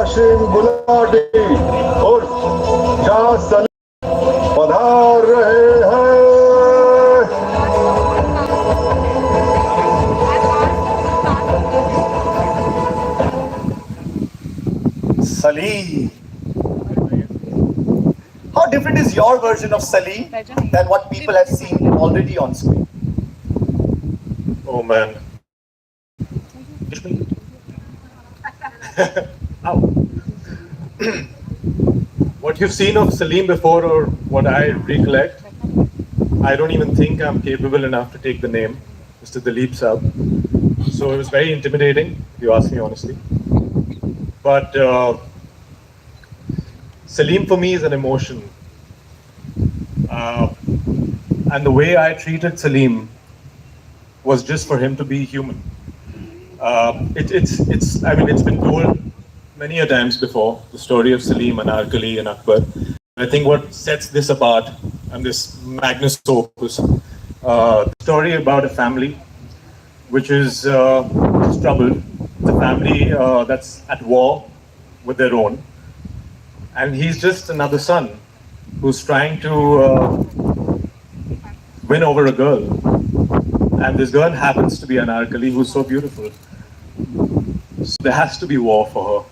हाशिम गुलाटी उर्फ शाह सलीम पधार रहे हैं। Salim. How different is your version of Salim than what people have seen already on screen? Oh man. Ow. What you've seen of Salim before or what I recollect, I don't even think I'm capable enough to take the name, Mr. Dalip Saab. So it was very intimidating, if you ask me honestly. But Salim for me is an emotion. And the way I treated Salim was just for him to be human. It's been told many a times before, the story of Salim, Anarkali and Akbar. I think what sets this apart and this magnus opus, the story about a family which is troubled, the family that's at war with their own. And he's just another son who's trying to win over a girl. And this girl happens to be Anarkali, who's so beautiful. So there has to be war for her.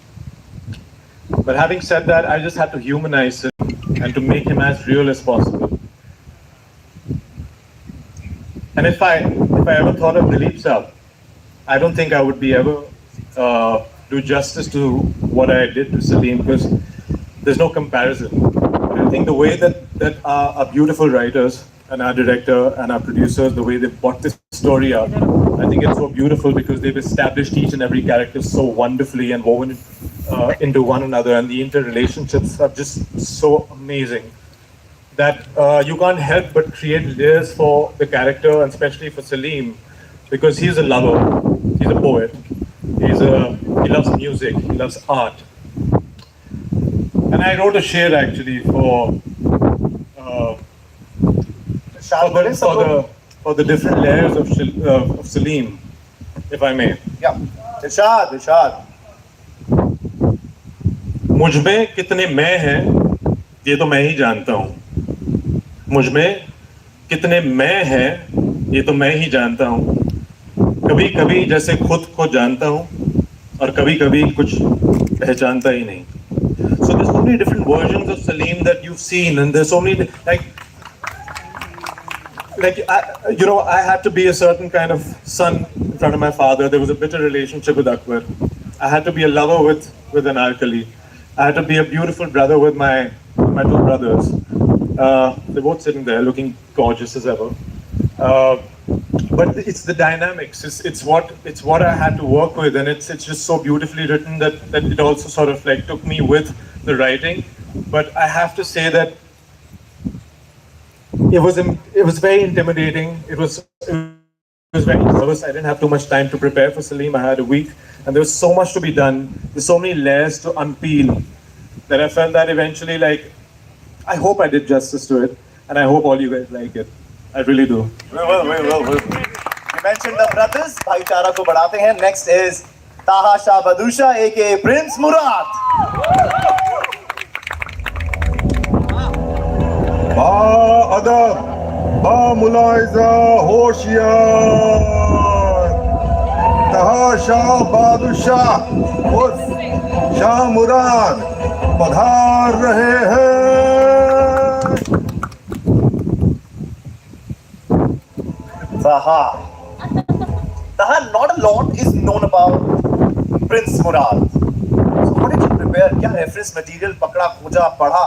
But having said that, I just had to humanize him and to make him as real as possible. And if I ever thought of Dilip Saab, I don't think I would be ever do justice to what I did to Salim, because there's no comparison. And I think the way that our beautiful writers and our director and our producers, the way they brought this story up, I think it's so beautiful because they've established each and every character so wonderfully and woven into one another, and the interrelationships are just so amazing that you can't help but create layers for the character, and especially for Salim, because he's a lover, he's a poet, he loves music, he loves art. And I wrote a share actually for the different layers of Salim, if I may. Yeah. Irshad. मुझ में कितने मैं हैं ये तो मैं ही जानता हूँ. मुझ में कितने मैं हैं ये तो मैं ही जानता हूँ. कभी कभी जैसे खुद को जानता हूँ और कभी कभी कुछ पहचानता ही नहीं. So there's so many different versions of Salim that you've seen, and there's so many I had to be a certain kind of son in front of my father. There was a bitter relationship with Akbar. I had to be a lover with Anarkali. I had to be a beautiful brother with my two brothers. They're both sitting there looking gorgeous as ever. But it's the dynamics. It's what I had to work with, and it's just so beautifully written that it also sort of like took me with the writing. But I have to say that it was very intimidating. It was very nervous. I didn't have too much time to prepare for Salim. I had a week, and there was so much to be done. There's so many layers to unpeel that I felt that eventually, I hope I did justice to it, and I hope all you guys like it. I really do. Well. You mentioned the brothers. Bhaichara ko badhate hain. Next is Taha Shah Badusha, aka Prince Murad. अदब बा मुलाइजा होशियार तहाशा बादशाह उर्फ शाह मुराद पधार रहे हैं. Taha, not a lot is known about Prince Murad. So what did you prepare? क्या reference material पकड़ा, खोजा, पढ़ा?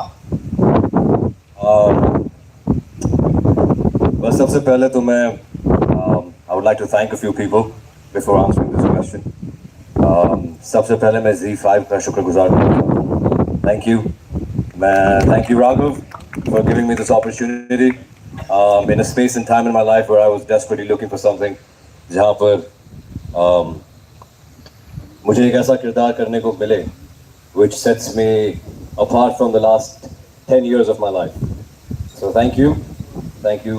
Well, सबसे पहले तो मैं I would like to thank a few people before answering this question. सबसे पहले मैं Z5 का शुक्रगुजार हूँ. Thank you. Thank you Raghav for giving me this opportunity in a space and time in my life where I was desperately looking for something जहाँ पर मुझे एक ऐसा किरदार करने को मिले which sets me apart from the last 10 years of my life. So thank you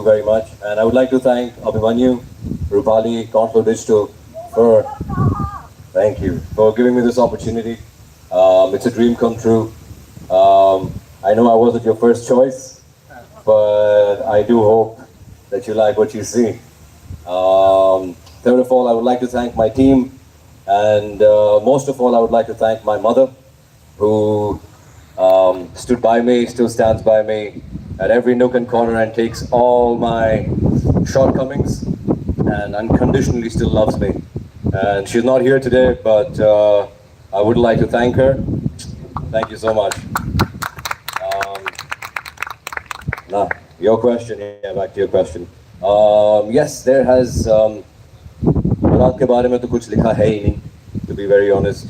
very much, and I would like to thank Abhimanyu, Rupali, Conflow Digital for giving me this opportunity. It's a dream come true. I know I wasn't your first choice, but I do hope that you like what you see. Third of all, I would like to thank my team, and most of all, I would like to thank my mother, who stood by me, still stands by me at every nook and corner, and takes all my shortcomings and unconditionally still loves me. And she's not here today, but I would like to thank her. Thank you so much. Um, now, your question. Yeah, back to your question. Yes, there has. मुराद के बारे में तो कुछ लिखा है ही नहीं, to be very honest.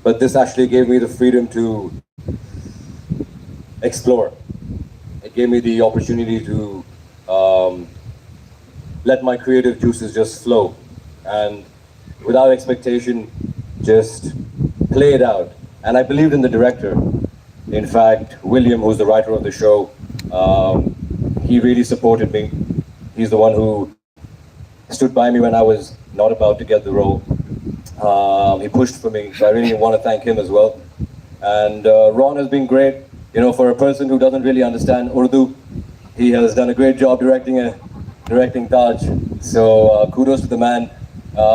But this actually gave me the freedom to explore. It gave me the opportunity to let my creative juices just flow, and without expectation, just play it out. And I believed in the director. In fact, William, who's the writer of the show, he really supported me. He's the one who stood by me when I was not about to get the role. He pushed for me, so I really want to thank him as well. And Ron has been great. You know, for a person who doesn't really understand Urdu, he has done a great job directing Taj. So kudos to the man.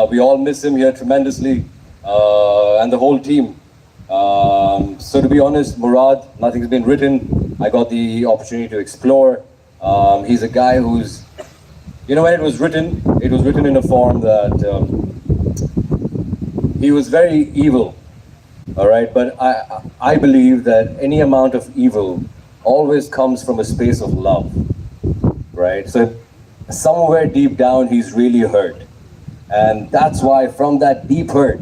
We all miss him here tremendously, and the whole team. So to be honest, Murad, nothing's been written. I got the opportunity to explore. He's a guy who's, you know, when it was written in a form that he was very evil, all right? But I believe that any amount of evil always comes from a space of love, right? So somewhere deep down, he's really hurt. And that's why from that deep hurt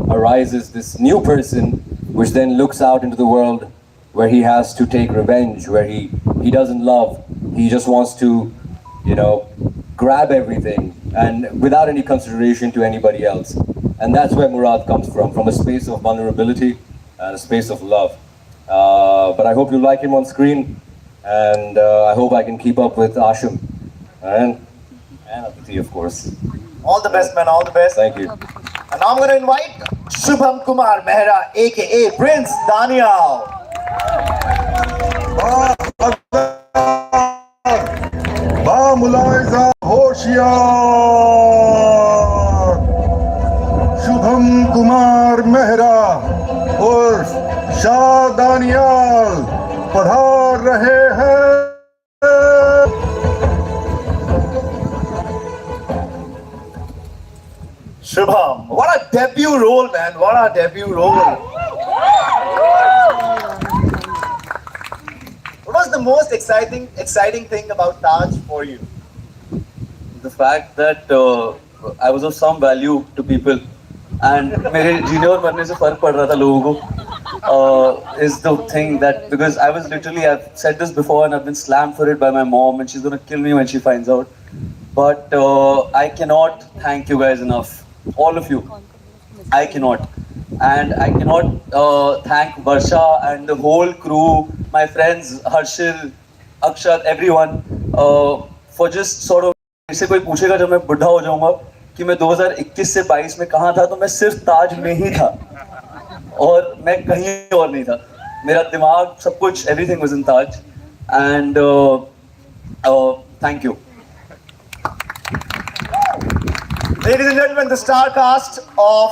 arises this new person, which then looks out into the world where he has to take revenge, where he doesn't love, he just wants to, you know, grab everything and without any consideration to anybody else. And that's where Murad comes from a space of vulnerability and a space of love. But I hope you like him on screen, and I hope I can keep up with Ashim and Aditi, of course. All the best, man. All the best. Thank you. And now I'm going to invite Shubham Kumar Mehra, aka Prince Daniel. बामुलाइजा होशियार शुभम कुमार मेहरा उर्फ शाह दानियाल पधार रहे हैं. Shubham, what a debut role, man. What a debut role. What was the most exciting thing about Taj for you? The fact that I was of some value to people, and मेरे जीने और मरने से फर्क पड़ रहा था लोगों को, is the thing that, because I was literally, I've said this before and I've been slammed for it by my mom, and she's gonna kill me when she finds out. But I cannot thank you guys enough, all of you. I cannot. And I cannot thank Varsha and the whole crew, my friends, Harshil, Akshat, everyone, for just sort of, इससे कोई पूछेगा जब मैं बुढ़ा हो जाऊंगा कि मैं 2021 से 22 में कहाँ था, तो मैं सिर्फ ताज में ही था और मैं कहीं और नहीं था. मेरा दिमाग, सब कुछ, everything was in Taj. And thank you. Ladies and gentlemen, the star cast of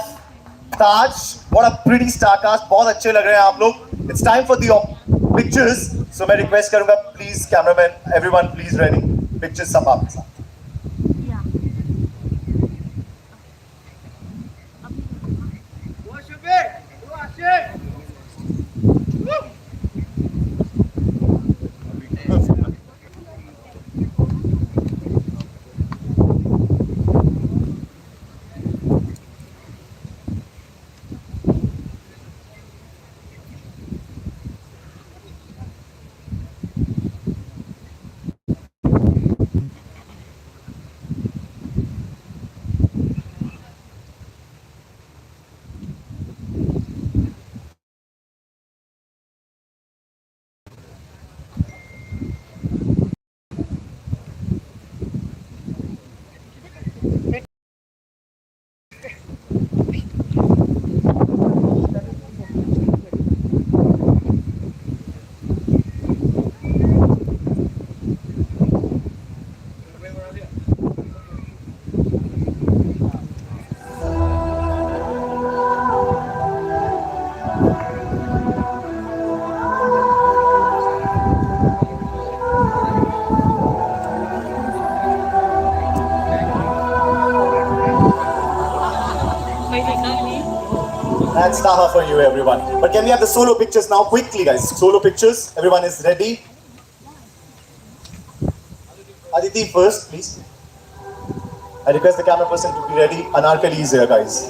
Taj. What a pretty star cast. बहुत अच्छे लग रहे हैं आप लोग. It's time for the pictures. So मैं request करूँगा, please cameraman, everyone please ready. Pictures सब आपके साथ. That's Taha for you, everyone. But can we have the solo pictures now? Quickly, guys. Solo pictures. Everyone is ready. Aditi first, please. I request the camera person to be ready. Anarkali is here, guys.